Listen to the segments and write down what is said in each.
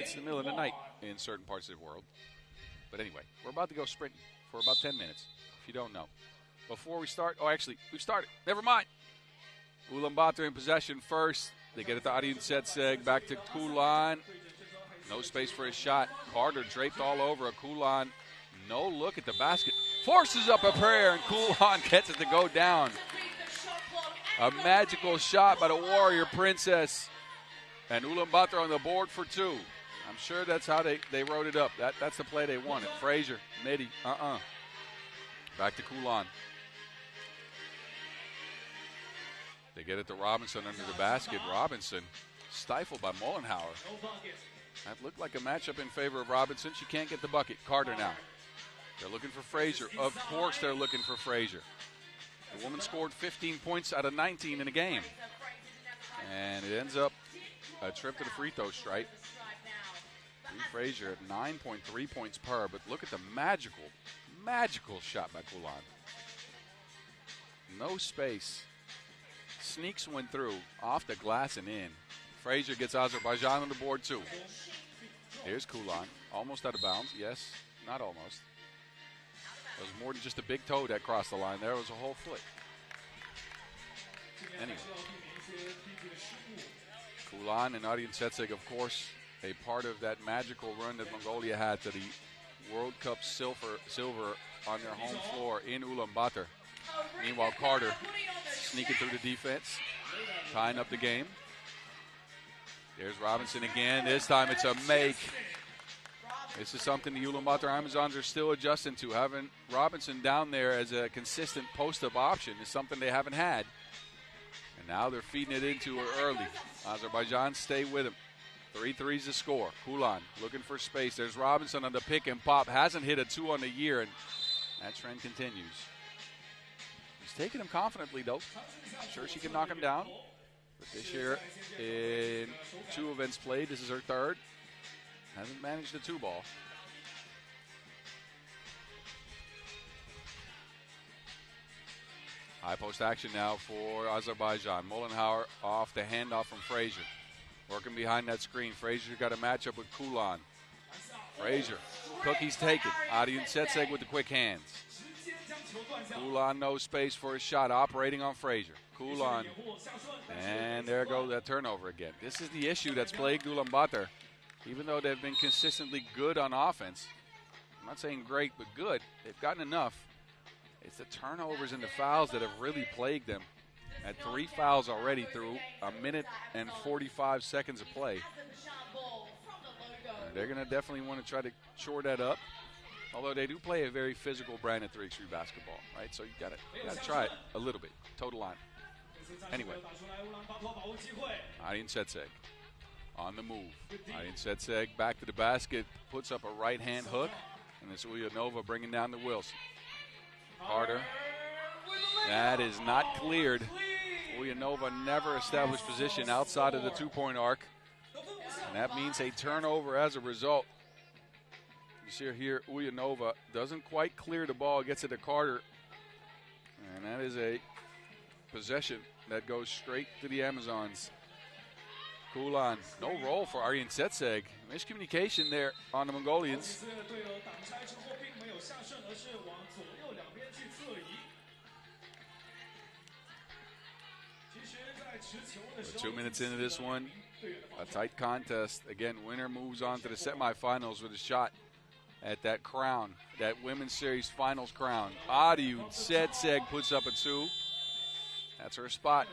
It's the middle of the night in certain parts of the world. But anyway, we're about to go sprinting for about 10 minutes, if you don't know. Before we start, actually, we've started. Never mind. Ulaanbaatar in possession first. They get it to Arjen Setseg, back to Kulan. No space for his shot. Carter draped all over a Kulan. No look at the basket. Forces up a prayer, and Kulan gets it to go down. A magical shot by the Warrior Princess. And Ulaanbaatar on the board for two. I'm sure that's how they wrote it up. That's the play they wanted. Frazier, midi, Back to Kulan. They get it to Robinson under the basket. Robinson stifled by Mollenhauer. That looked like a matchup in favor of Robinson. She can't get the bucket. Carter now. They're looking for Frazier. Of course they're looking for Frazier. The woman scored 15 points out of 19 in a game. And it ends up a trip to the free throw strike. Frazier at 9.3 points per, but look at the magical shot by Kulan. No space. Sneaks one through, off the glass and in. Frazier gets Azerbaijan on the board too. Here's Kulan, almost out of bounds. Yes, not almost. It was more than just a big toe that crossed the line. There was a whole foot. Anyway. Kulan and Arjen Setseg, of course, a part of that magical run that Mongolia had to the World Cup silver on their home floor in Ulaanbaatar. Meanwhile, Carter sneaking through the defense, tying up the game. There's Robinson again. This time it's a make. This is something the Ulaanbaatar Amazons are still adjusting to. Having Robinson down there as a consistent post-up option is something they haven't had. And now they're feeding it into her early. Azerbaijan stay with him. 3 threes to score. Kulan looking for space. There's Robinson on the pick and pop. Hasn't hit a 2 on the year, and that trend continues. He's taking him confidently, though. I'm sure she can knock him down. But this year, in 2 events played, this is her 3rd. Hasn't managed the 2-ball. High post action now for Azerbaijan. Mollenhauer off the handoff from Frazier. Working behind that screen. Frazier got a matchup with Kulan. Frazier, cookies taken. Arjen Setseg with the quick hands. Kulan no space for his shot, operating on Frazier. Kulan, and there goes that turnover again. This is the issue that's plagued Ulaanbaatar. Even though they've been consistently good on offense, I'm not saying great, but good, they've gotten enough. It's the turnovers and the fouls that have really plagued them. At 3 fouls already through a minute and 45 seconds of play. They're going to definitely want to try to shore that up. Although they do play a very physical brand of 3x3 basketball, right? So you got to try it a little bit. Total line. Anyway, Arjen Setseg on the move. Arjen Setseg back to the basket, puts up a right-hand hook, and it's Ulaanova bringing down the Wilson. Carter. That is not cleared. Ulaanova never established position outside of the 2-point arc. And that means a turnover as a result. You see here, Ulaanova doesn't quite clear the ball, gets it to Carter. And that is a possession that goes straight to the Amazons. Kulan, no roll for Arjen Setseg. Miscommunication there on the Mongolians. We're 2 minutes into this one, a tight contest. Again, winner moves on to the semifinals with a shot at that crown, that Women's Series Finals crown. Arjen Setseg puts up a 2. That's her spot,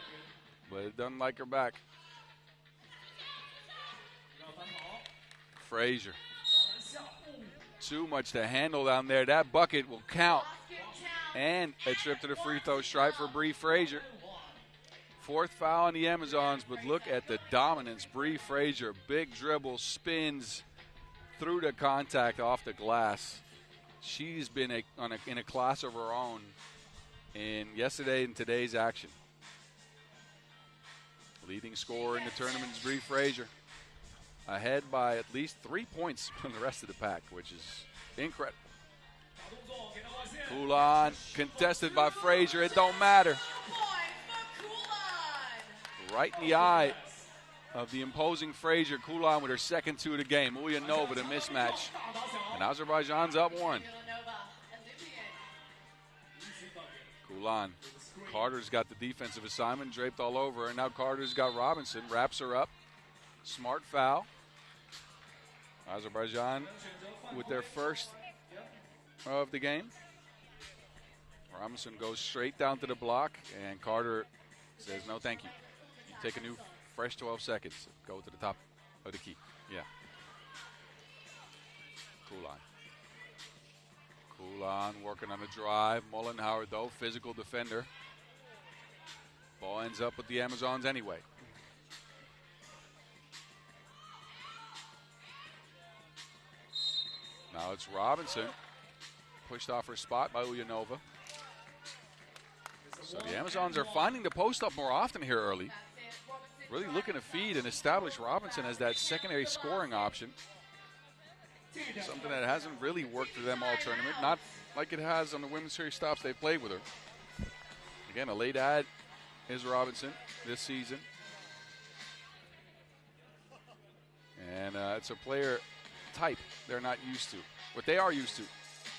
but it doesn't like her back. Frazier. Too much to handle down there. That bucket will count. And a trip to the free throw stripe for Bree Frazier. 4th foul on the Amazons, but look at the dominance. Bree Frazier, big dribble, spins through the contact off the glass. She's been in a class of her own in yesterday and today's action. Leading scorer in the tournament is Bree Frazier. Ahead by at least 3 points from the rest of the pack, which is incredible. Kulan contested by Frazier. It don't matter. Right in the eye of the imposing Frazier. Kulan with her second two of the game. Ulaanbaatar, the mismatch. And Azerbaijan's up one. Kulan. Carter's got the defensive assignment draped all over her. And now Carter's got Robinson. Wraps her up. Smart foul. Azerbaijan with their first of the game. Robinson goes straight down to the block, and Carter says, no, thank you. You take a new, fresh 12 seconds. Go to the top of the key. Yeah. Kulan working on the drive. Mullenhauer, though, physical defender. Ball ends up with the Amazons anyway. Now it's Robinson. Pushed off her spot by Ulaanbaatar. So the Amazons are finding the post up more often here early. Really looking to feed and establish Robinson as that secondary scoring option. Something that hasn't really worked for them all tournament. Not like it has on the women's series stops they've played with her. Again, a late add is Robinson this season. And it's a player type they're not used to. What they are used to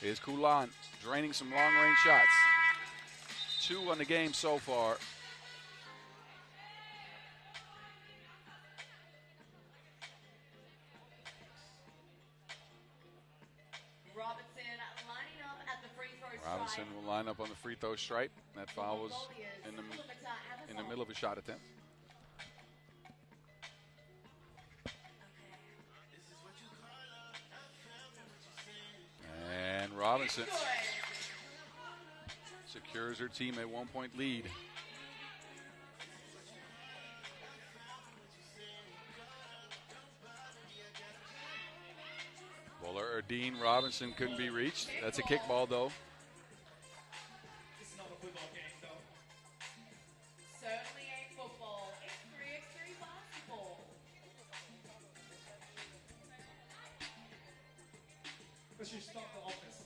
is Kulan draining some long-range shots. 2 on the game so far. Robinson will line up on the free throw stripe. That foul was in the middle of a shot attempt. And Robinson secures her team a 1-point lead. Bowler or Dean Robinson couldn't be reached. That's a kickball, though. It's not a football game, though. Certainly ain't football. It's 3x3 basketball. But she stopped the offense.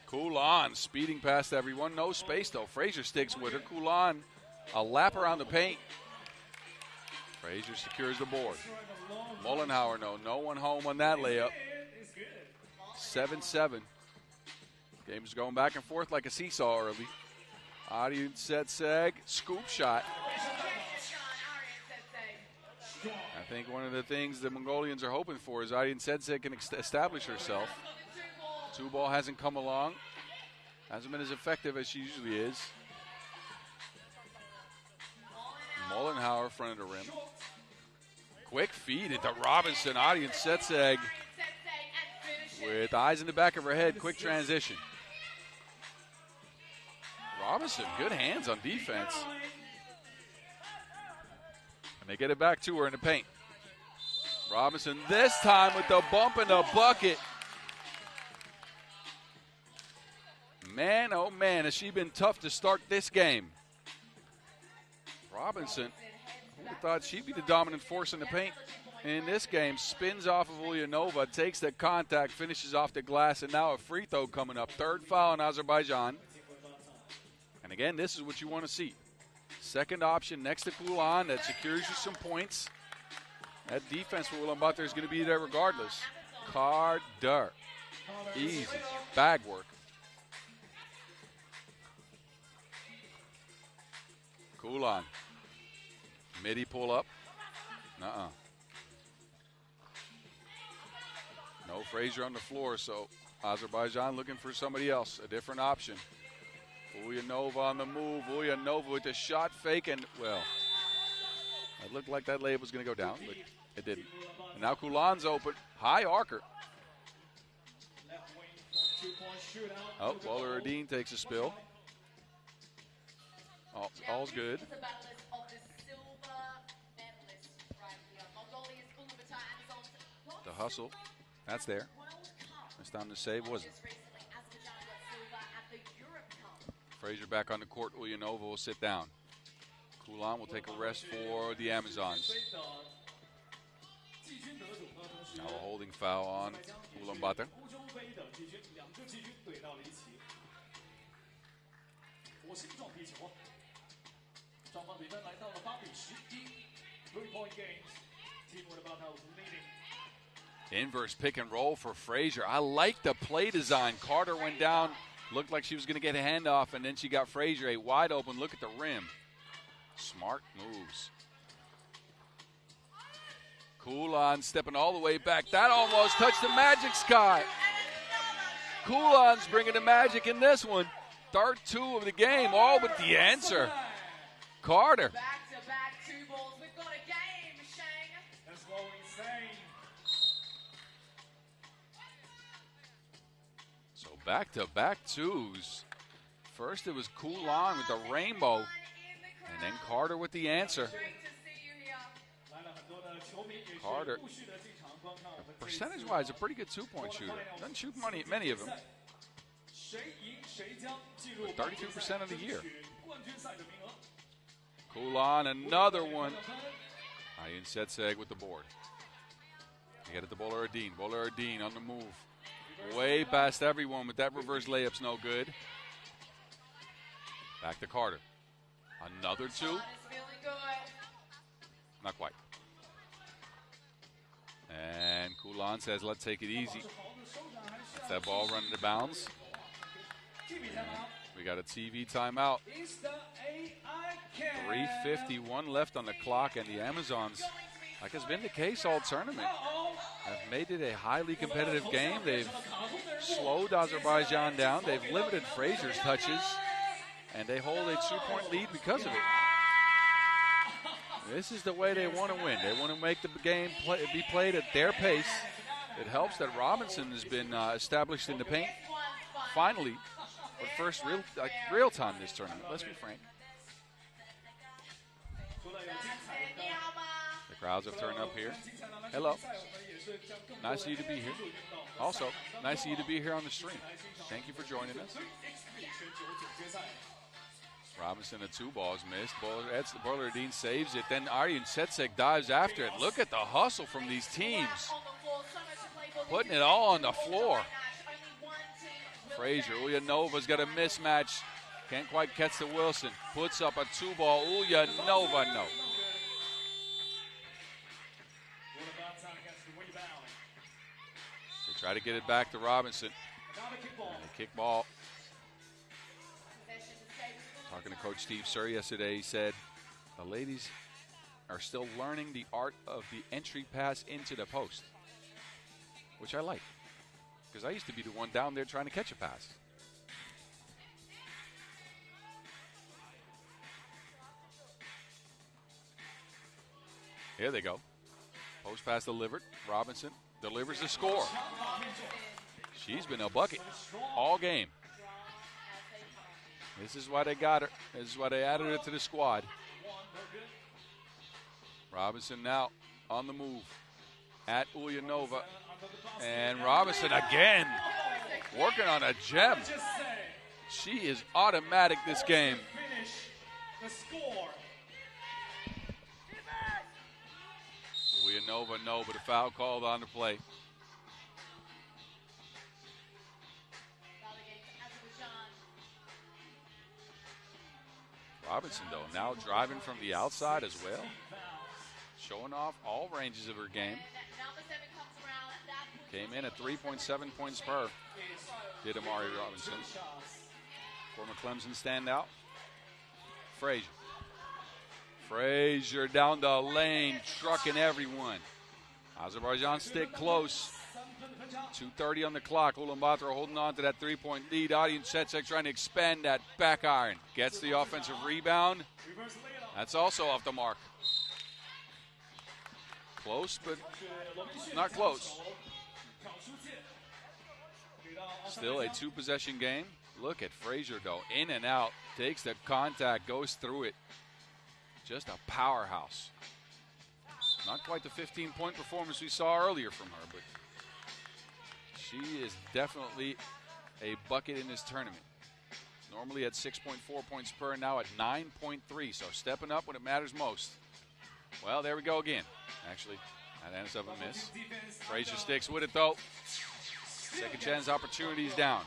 Kulan speeding past everyone. No space, though. Frazier sticks with her. Kulan, a lap around the paint. Frazier secures the board. Mullenhauer, no one home on that layup. 7-7. Game's going back and forth like a seesaw early. Aryan Setseg, scoop shot. I think one of the things the Mongolians are hoping for is Aryan Setseg can establish herself. Two ball hasn't come along. Hasn't been as effective as she usually is. Mullenhauer front of the rim. Quick feed into Robinson. Aryan Setseg with eyes in the back of her head. Quick transition. Robinson, good hands on defense. And they get it back to her in the paint. Robinson this time with the bump and the bucket. Man, oh man, has she been tough to start this game. Robinson, who thought she'd be the dominant force in the paint in this game, spins off of Ulaanbaatar, takes the contact, finishes off the glass, and now a free throw coming up. Third foul on Azerbaijan. And again, this is what you want to see. Second option next to Kulan that secures you some points. That defense for Ulaanbaatar is going to be there regardless. Carter. Easy. Bag work. Kulan. Midi pull up. No Frazier on the floor, so Azerbaijan looking for somebody else, a different option. Ulaanbaatar on the move. Ulaanbaatar with the shot fake, and, well, it looked like that layup was going to go down, but it didn't. And now Kulan's open. High arcer. Oh, Waller Dean takes a spill. All's good. The hustle, that's there. It's time to save, wasn't it? Frazier back on the court. Ulaanbaatar will sit down. Kulan will take a rest for the Amazons. Now a holding foul on Ulaanbaatar. 双方比分来到了8-11 3-point games. Team Ulaanbaatar leading. Inverse pick and roll for Frazier. I like the play design. Carter went down, looked like she was going to get a handoff, and then she got Frazier a wide open look at the rim. Smart moves. Kulan stepping all the way back. That almost touched the Magic sky. Kulan's bringing the Magic in this one. Third two of the game, all but the answer. Carter. Back-to-back 2 balls. We've got a game, Shang. That's what we're saying. So back-to-back twos. First it was Kulan with the rainbow, and then Carter with the answer. Great to see you here. Carter, percentage-wise, a pretty good two-point shooter. Doesn't shoot many of them, but 32% of the year. Kulan, another one. Ayin Setseg with the board. You get it to Bowler Ardeen. Bowler Ardeen on the move. Way past everyone, but that reverse layup's no good. Back to Carter. Another two. Sean is feeling good. Not quite. And Kulan says, let's take it easy. That's that ball running to bounds. We got a TV timeout. 3:51 left on the clock, and the Amazons, like has been the case all tournament, have made it a highly competitive game. They've slowed Azerbaijan down. They've limited Frazier's touches, and they hold a 2-point lead because of it. This is the way they want to win. They want to make the game be played at their pace. It helps that Robinson has been established in the paint. Finally, for first real time this tournament. Let's be frank. The crowds have turned up here. Hello. Nice of you to be here. Also, nice of you to be here on the stream. Thank you for joining us. Robinson, a 2 balls missed. Bowler Ardeen saves it. Then Ayin Setseg dives after it. Look at the hustle from these teams. Putting it all on the floor. Frazier, Ulaanova's got a mismatch. Can't quite catch the Wilson. Puts up a 2-ball. Ulaanova, no. They try to get it back to Robinson. And a kick ball. Talking to Coach Steve Sir yesterday, he said the ladies are still learning the art of the entry pass into the post, which I like, because I used to be the one down there trying to catch a pass. Here they go. Post pass delivered. Robinson delivers the score. She's been a bucket all game. This is why they got her. This is why they added her to the squad. Robinson now on the move at Ulaanova. And Robinson again working on a gem. She is automatic this game. Ulaanova, no, but a foul called on the play. Robinson, though, now driving from the outside as well. Showing off all ranges of her game. Came in at 3.7 points per. Did Amari Robinson. Former Clemson standout. Frazier. Frazier down the lane, trucking everyone. Azerbaijan stick close. 2:30 on the clock. Ulaanbaatar holding on to that 3-point lead. Ayin Setseg trying to expand that back iron. Gets the offensive rebound. That's also off the mark. Close, but not close. Still a 2-possession game. Look at Frazier, though. In and out. Takes the contact, goes through it. Just a powerhouse. Not quite the 15-point performance we saw earlier from her, but she is definitely a bucket in this tournament. Normally at 6.4 points per, now at 9.3, so stepping up when it matters most. Well, there we go again. Actually, that ends up a miss. Frazier sticks with it, though. Second chance opportunities down.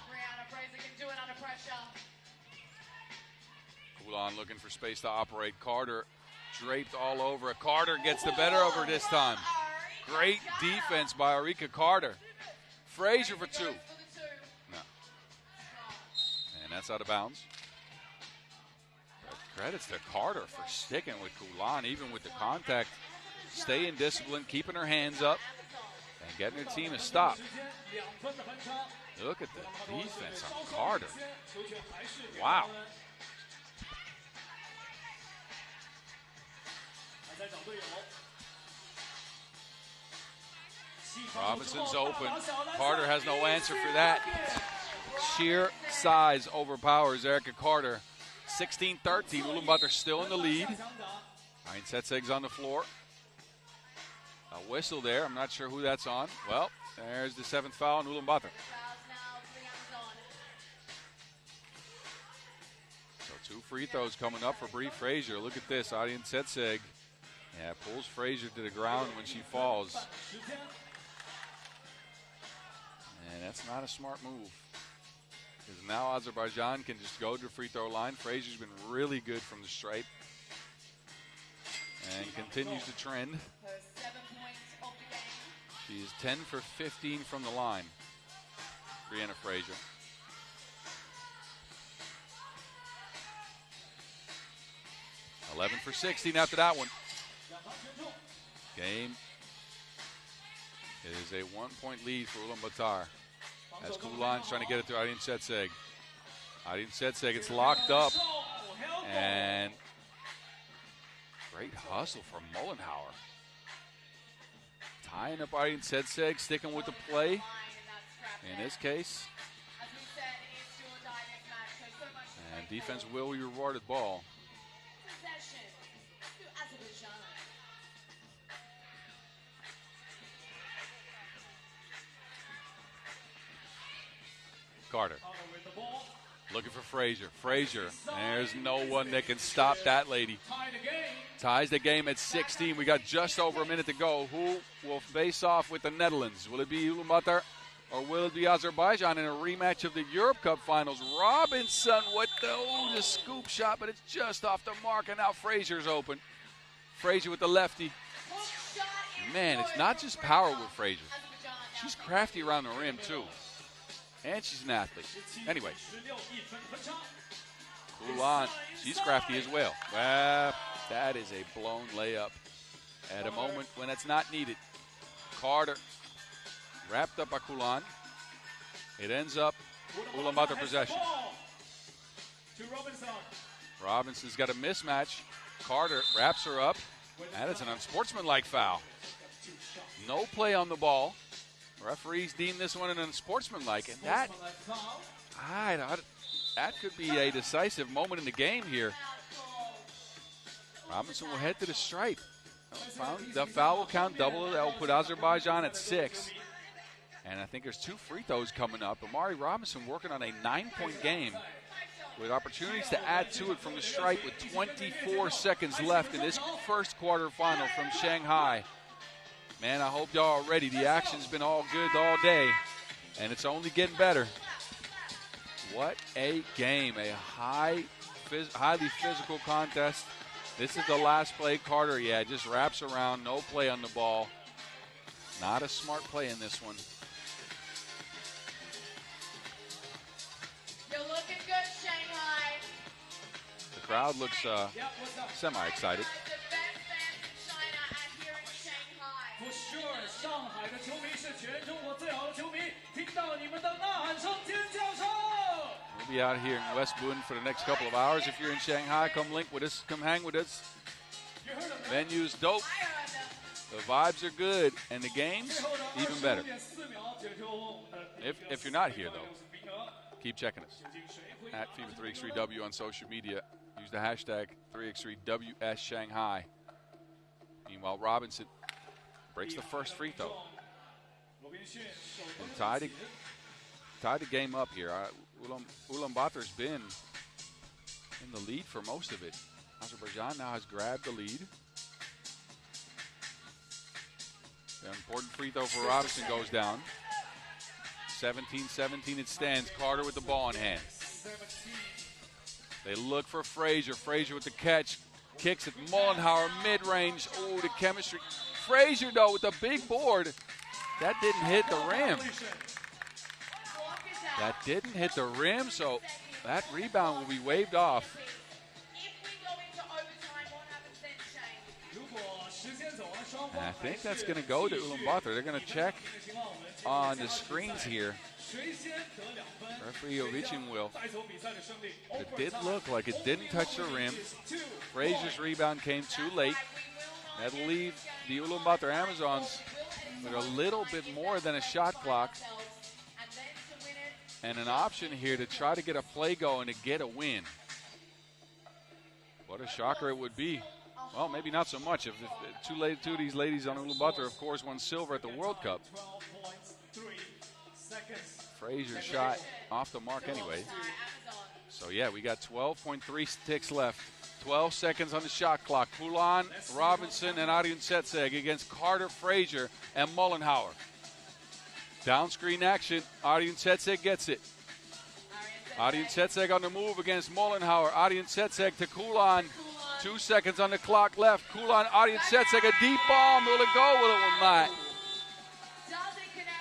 Ulan looking for space to operate. Carter draped all over it. Carter gets the better of her this time. Great defense by Arika Carter. Frazier for two. No. And that's out of bounds. But credits to Carter for sticking with Ulan, even with the contact. Staying disciplined, keeping her hands up, and getting her team a stop. Look at the defense on Carter. Wow. Robinson's open. Carter has no answer for that. Sheer size overpowers Erica Carter. 16-13. Ulaanbaatar still in the lead. Ryan Setseg's on the floor. A whistle there. I'm not sure who that's on. Well, there's the seventh foul on Ulaanbaatar. So two free throws coming up for Bree Frazier. Look at this. Ryan Setseg. Yeah, pulls Frazier to the ground when she falls. And that's not a smart move. Because now Azerbaijan can just go to the free throw line. Frazier's been really good from the stripe. And continues to trend. She's 10 for 15 from the line. Brianna Frazier. (11 for 16 after that one. Game is a 1-point lead for Ulaanbaatar. As Kulan's trying to get it to Arine Setseg. Arine Setseg gets locked up. And great hustle from Mollenhauer. Tying up Arine Setseg, sticking with the play. In this case. And defense will be rewarded ball. Carter looking for Frazier. Frazier, there's no one that can stop that lady. Ties the game at 16. We got just over a minute to go. Who will face off with the Netherlands? Will it be Ulaanbaatar or will it be Azerbaijan in a rematch of the Europe Cup Finals? Robinson with the scoop shot, but it's just off the mark, and now Frazier's open. Frazier with the lefty. Man, it's not just power with Frazier. She's crafty around the rim, too. And she's an athlete. Anyway. Ulan, she's crafty as well. Well, that is a blown layup at a moment when it's not needed. Carter wrapped up by Ulan. It ends up Ulaanbaatar possession. Robinson's got a mismatch. Carter wraps her up. That is an unsportsmanlike foul. No play on the ball. Referees deem this one an unsportsmanlike, and that could be a decisive moment in the game here. Robinson will head to the stripe. The foul will count double. That will put Azerbaijan at 6. And I think there's 2 free throws coming up. Amari Robinson working on a 9-point game with opportunities to add to it from the stripe with 24 seconds left in this first quarterfinal from Shanghai. Man, I hope y'all are ready. The action's been all good all day, and it's only getting better. What a game. A highly physical contest. This is the last play. Carter, just wraps around. No play on the ball. Not a smart play in this one. You're looking good, Shanghai. The crowd looks semi-excited. We'll be out here in West Bund for the next couple of hours. If you're in Shanghai, come link with us. Come hang with us. Venue's dope. The vibes are good. And the game's even better. If you're not here, though, keep checking us. At FIBA 3x3W on social media. Use the hashtag 3x3WS Shanghai. Meanwhile, Robinson breaks the first free throw. And tied the game up here. Ulaanbaatar's been in the lead for most of it. Azerbaijan now has grabbed the lead. The important free throw for Robinson goes down. 17-17 it stands. Carter with the ball in hand. They look for Frazier. Frazier with the catch. Kicks it. Mollenhauer mid-range. Oh, the chemistry. Frazier, though, with the big board. That didn't hit the rim. That didn't hit the rim, so that rebound will be waved off. And I think that's going to go to Ulaanbaatar. They're going to check on the screens here. Referee Ovichin will. It did look like it didn't touch the rim. Frazier's rebound came too late. That'll leave the Ulaanbaatar Amazons with a little bit more than a shot clock and an option here to try to get a play going to get a win. What a shocker it would be. Well, maybe not so much. If two of these ladies on Ulaanbaatar, of course, won silver at the World Cup. Frazier shot off the mark anyway. So, yeah, we got 12.3 ticks left. 12 seconds on the shot clock. Poulan, Robinson, and Arjun Setseg against Carter, Frazier, and Mollenhauer. Down screen action. Arjun Setseg gets it. Arjun Setseg on the move against Mollenhauer. Arjun Setseg to Poulan. 2 seconds on the clock left. Poulan, Arjun Setseg, a deep bomb. Will it go? Will it will not?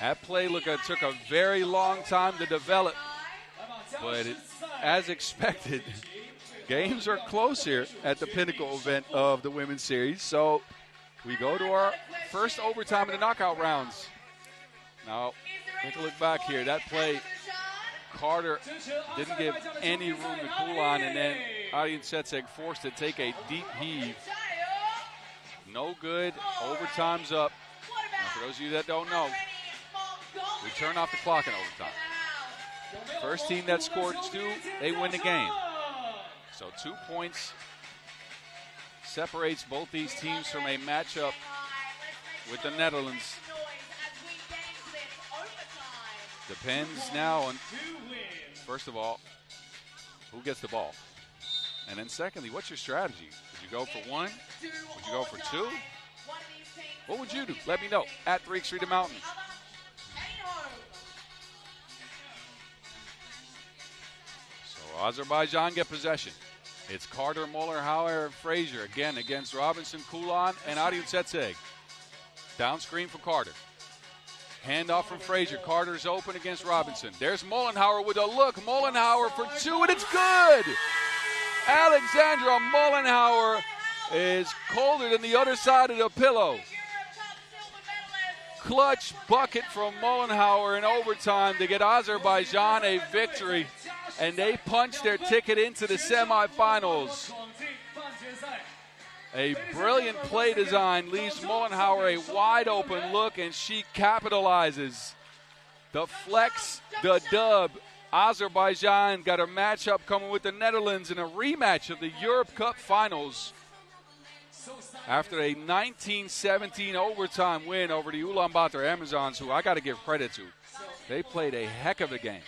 That play took a very long time to develop, but as expected, games are close here at the pinnacle event of the women's series. So we go to our first overtime in the knockout rounds. Now, take a look back here. That play, Carter didn't give any room to Poulan, and then Arjun Setseg forced to take a deep heave. No good. Overtime's up. Now, for those of you that don't know, we turn off the clock in overtime. First team that scored 2, they win the game. So 2 points separates both these teams from a matchup with the Netherlands. Depends now on, first of all, who gets the ball. And then secondly, what's your strategy? Would you go for 1? Would you go for 2? What would you do? Let me know at 3 Street Mountain. So Azerbaijan get possession. It's Carter, Mollenhauer, and Frazier again against Robinson, Poulan, and Arjun Setseg. Down screen for Carter. Handoff from Frazier. Carter's open against Robinson. There's Mollenhauer with a look. Mollenhauer for 2, and it's good! Alexandra Mollenhauer is colder than the other side of the pillow. Clutch bucket from Mollenhauer in overtime to get Azerbaijan a victory, and they punch their ticket into the semifinals. A brilliant play design leaves Mollenhauer a wide open look, and she capitalizes. The flex, the dub. Azerbaijan got a matchup coming with the Netherlands in a rematch of the Europe Cup Finals after a 19-17 overtime win over the Ulaanbaatar Amazons, who I got to give credit to. They played a heck of a game.